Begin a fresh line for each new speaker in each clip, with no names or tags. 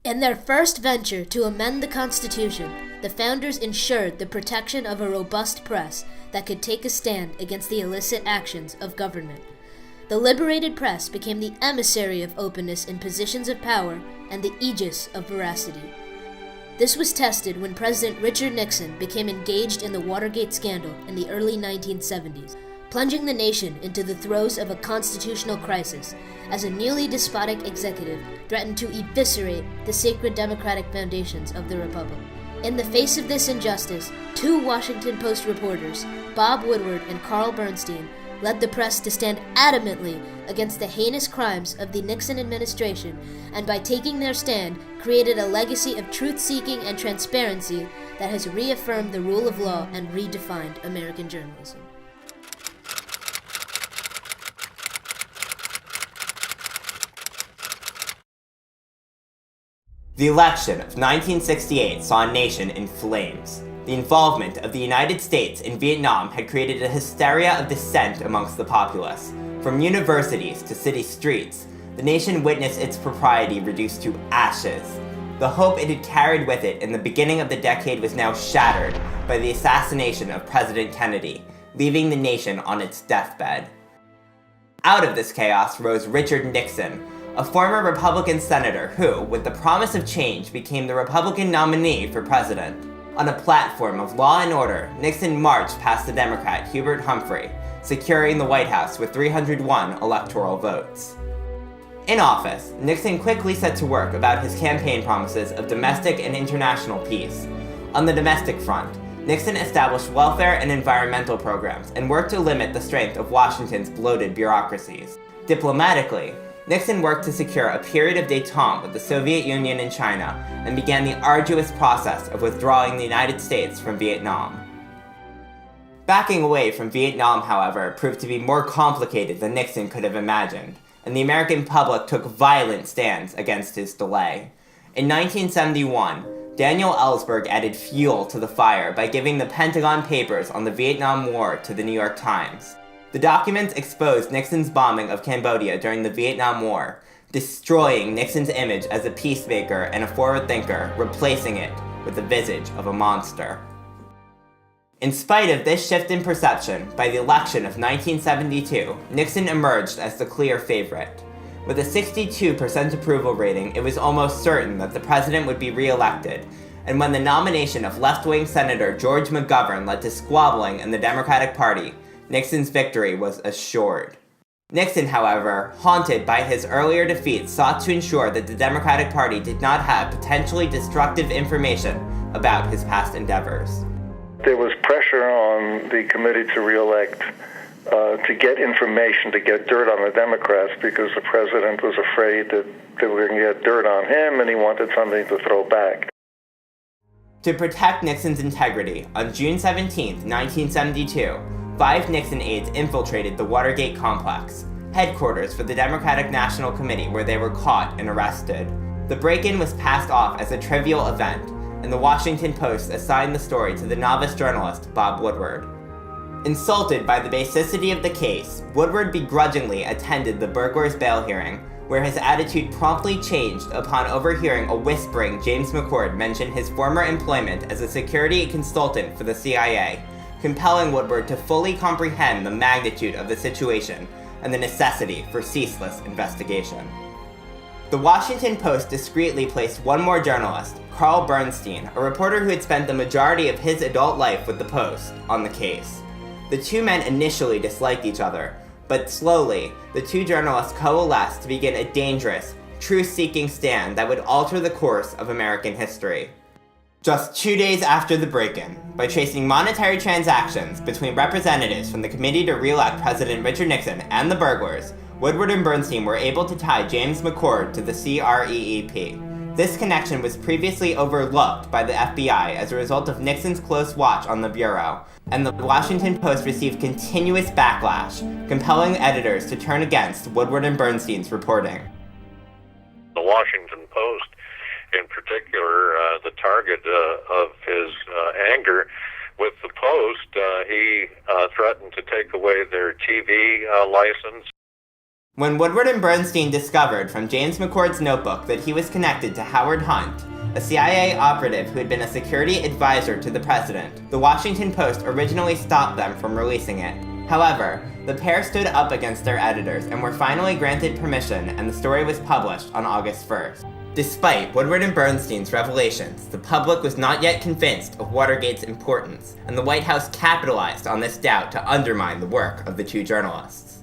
In their first venture to amend the Constitution, the founders ensured the protection of a robust press that could take a stand against the illicit actions of government. The liberated press became the emissary of openness in positions of power and the aegis of veracity. This was tested when President Richard Nixon became engaged in the Watergate scandal in the early 1970s, plunging the nation into the throes of a constitutional crisis as a newly despotic executive threatened to eviscerate the sacred democratic foundations of the republic. In the face of this injustice, two Washington Post reporters, Bob Woodward and Carl Bernstein, led the press to stand adamantly against the heinous crimes of the Nixon administration, and by taking their stand, created a legacy of truth-seeking and transparency that has reaffirmed the rule of law and redefined American journalism.
The election of 1968 saw a nation in flames. The involvement of the United States in Vietnam had created a hysteria of dissent amongst the populace. From universities to city streets, the nation witnessed its propriety reduced to ashes. The hope it had carried with it in the beginning of the decade was now shattered by the assassination of President Kennedy, leaving the nation on its deathbed. Out of this chaos rose Richard Nixon, a former Republican senator who, with the promise of change, became the Republican nominee for president. On a platform of law and order, Nixon marched past the Democrat Hubert Humphrey, securing the White House with 301 electoral votes. In office, Nixon quickly set to work about his campaign promises of domestic and international peace. On the domestic front, Nixon established welfare and environmental programs and worked to limit the strength of Washington's bloated bureaucracies. Diplomatically, Nixon worked to secure a period of détente with the Soviet Union and China, and began the arduous process of withdrawing the United States from Vietnam. Backing away from Vietnam, however, proved to be more complicated than Nixon could have imagined, and the American public took violent stands against his delay. In 1971, Daniel Ellsberg added fuel to the fire by giving the Pentagon Papers on the Vietnam War to the New York Times. The documents exposed Nixon's bombing of Cambodia during the Vietnam War, destroying Nixon's image as a peacemaker and a forward thinker, replacing it with the visage of a monster. In spite of this shift in perception, by the election of 1972, Nixon emerged as the clear favorite. With a 62% approval rating, it was almost certain that the president would be re-elected, and when the nomination of left-wing Senator George McGovern led to squabbling in the Democratic Party, Nixon's victory was assured. Nixon, however, haunted by his earlier defeat, sought to ensure that the Democratic Party did not have potentially destructive information about his past endeavors.
There was pressure on the committee to re-elect to get information, to get dirt on the Democrats, because the president was afraid that they were going to get dirt on him and he wanted something to throw back.
To protect Nixon's integrity, on June 17, 1972, 5 Nixon aides infiltrated the Watergate complex, headquarters for the Democratic National Committee, where they were caught and arrested. The break-in was passed off as a trivial event, and the Washington Post assigned the story to the novice journalist Bob Woodward. Insulted by the basicity of the case, Woodward begrudgingly attended the burglar's bail hearing, where his attitude promptly changed upon overhearing a whispering James McCord mention his former employment as a security consultant for the CIA, compelling Woodward to fully comprehend the magnitude of the situation and the necessity for ceaseless investigation. The Washington Post discreetly placed one more journalist, Carl Bernstein, a reporter who had spent the majority of his adult life with the Post, on the case. The two men initially disliked each other, but slowly, the two journalists coalesced to begin a dangerous, truth-seeking stand that would alter the course of American history. Just 2 days after the break-in, by tracing monetary transactions between representatives from the Committee to Re-elect President Richard Nixon and the burglars, Woodward and Bernstein were able to tie James McCord to the CREEP. This connection was previously overlooked by the FBI as a result of Nixon's close watch on the Bureau, and the Washington Post received continuous backlash, compelling editors to turn against Woodward and Bernstein's reporting.
The Washington Post, in particular, the target of his anger with the Post, he threatened to take away their TV license.
When Woodward and Bernstein discovered from James McCord's notebook that he was connected to Howard Hunt, a CIA operative who had been a security advisor to the president, the Washington Post originally stopped them from releasing it. However, the pair stood up against their editors and were finally granted permission, and the story was published on August 1st. Despite Woodward and Bernstein's revelations, the public was not yet convinced of Watergate's importance, and the White House capitalized on this doubt to undermine the work of the two journalists.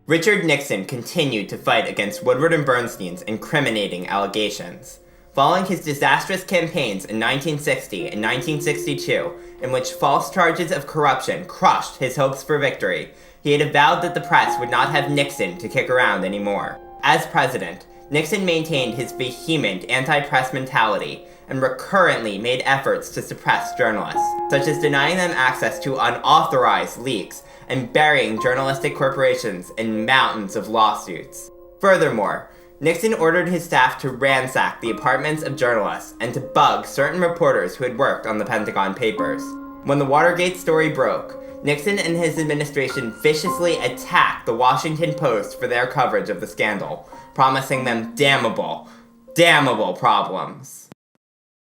Richard Nixon continued to fight against Woodward and Bernstein's incriminating allegations. Following his disastrous campaigns in 1960 and 1962, in which false charges of corruption crushed his hopes for victory, he had avowed that the press would not have Nixon to kick around anymore. As president, Nixon maintained his vehement anti-press mentality and recurrently made efforts to suppress journalists, such as denying them access to unauthorized leaks and burying journalistic corporations in mountains of lawsuits. Furthermore, Nixon ordered his staff to ransack the apartments of journalists and to bug certain reporters who had worked on the Pentagon Papers. When the Watergate story broke, Nixon and his administration viciously attacked the Washington Post for their coverage of the scandal, promising them damnable problems.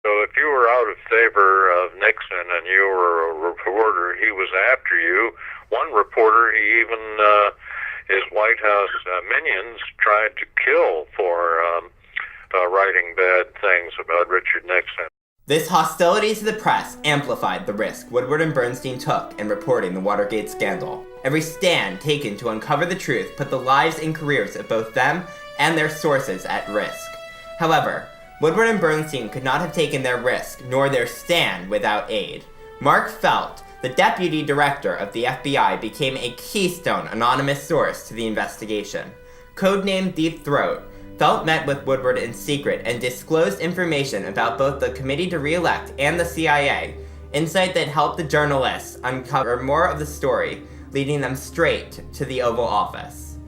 So if you were out of favor of Nixon and you were a reporter, he was after you. One reporter, he even, his White House minions tried to kill for writing bad things about Richard Nixon.
This hostility to the press amplified the risk Woodward and Bernstein took in reporting the Watergate scandal. Every stand taken to uncover the truth put the lives and careers of both them and their sources at risk. However, Woodward and Bernstein could not have taken their risk nor their stand without aid. Mark Felt, the deputy director of the FBI, became a keystone anonymous source to the investigation. Codenamed Deep Throat, Felt met with Woodward in secret and disclosed information about both the Committee to Re-elect and the CIA, insight that helped the journalists uncover more of the story, leading them straight to the Oval Office.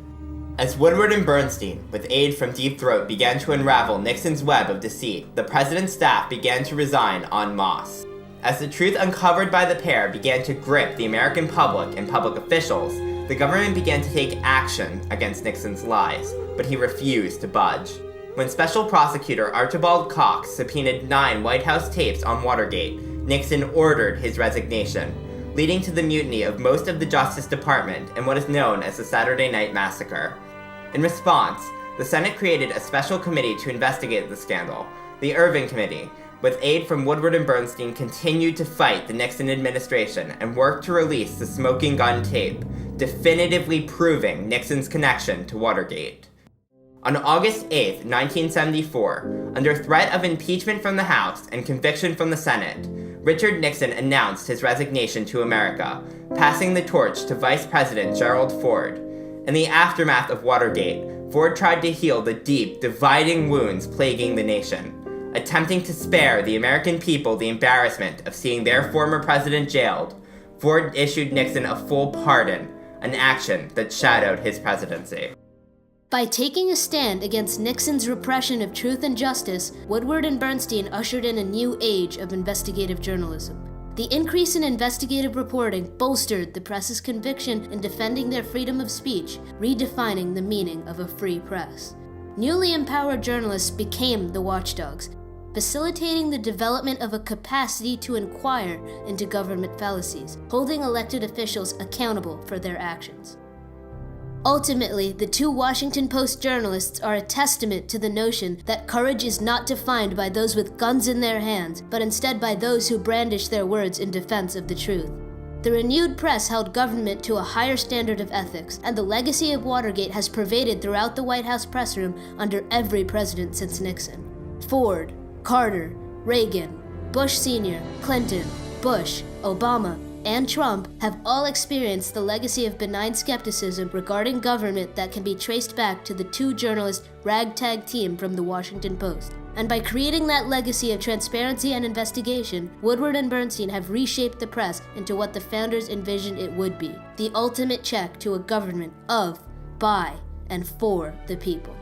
As Woodward and Bernstein, with aid from Deep Throat, began to unravel Nixon's web of deceit, the president's staff began to resign en masse. As the truth uncovered by the pair began to grip the American public and public officials, the government began to take action against Nixon's lies, but he refused to budge. When Special Prosecutor Archibald Cox subpoenaed 9 White House tapes on Watergate, Nixon ordered his resignation, leading to the mutiny of most of the Justice Department and what is known as the Saturday Night Massacre. In response, the Senate created a special committee to investigate the scandal. The Irving Committee, with aid from Woodward and Bernstein, continued to fight the Nixon administration and worked to release the smoking gun tape, definitively proving Nixon's connection to Watergate. On August 8, 1974, under threat of impeachment from the House and conviction from the Senate, Richard Nixon announced his resignation to America, passing the torch to Vice President Gerald Ford. In the aftermath of Watergate, Ford tried to heal the deep, dividing wounds plaguing the nation. Attempting to spare the American people the embarrassment of seeing their former president jailed, Ford issued Nixon a full pardon, an action that shadowed his presidency.
By taking a stand against Nixon's repression of truth and justice, Woodward and Bernstein ushered in a new age of investigative journalism. The increase in investigative reporting bolstered the press's conviction in defending their freedom of speech, redefining the meaning of a free press. Newly empowered journalists became the watchdogs, facilitating the development of a capacity to inquire into government fallacies, holding elected officials accountable for their actions. Ultimately, the two Washington Post journalists are a testament to the notion that courage is not defined by those with guns in their hands, but instead by those who brandish their words in defense of the truth. The renewed press held government to a higher standard of ethics, and the legacy of Watergate has pervaded throughout the White House press room under every president since Nixon. Ford, Carter, Reagan, Bush Sr., Clinton, Bush, Obama, and Trump have all experienced the legacy of benign skepticism regarding government that can be traced back to the two-journalist ragtag team from the Washington Post. And by creating that legacy of transparency and investigation, Woodward and Bernstein have reshaped the press into what the founders envisioned it would be, the ultimate check to a government of, by, and for the people.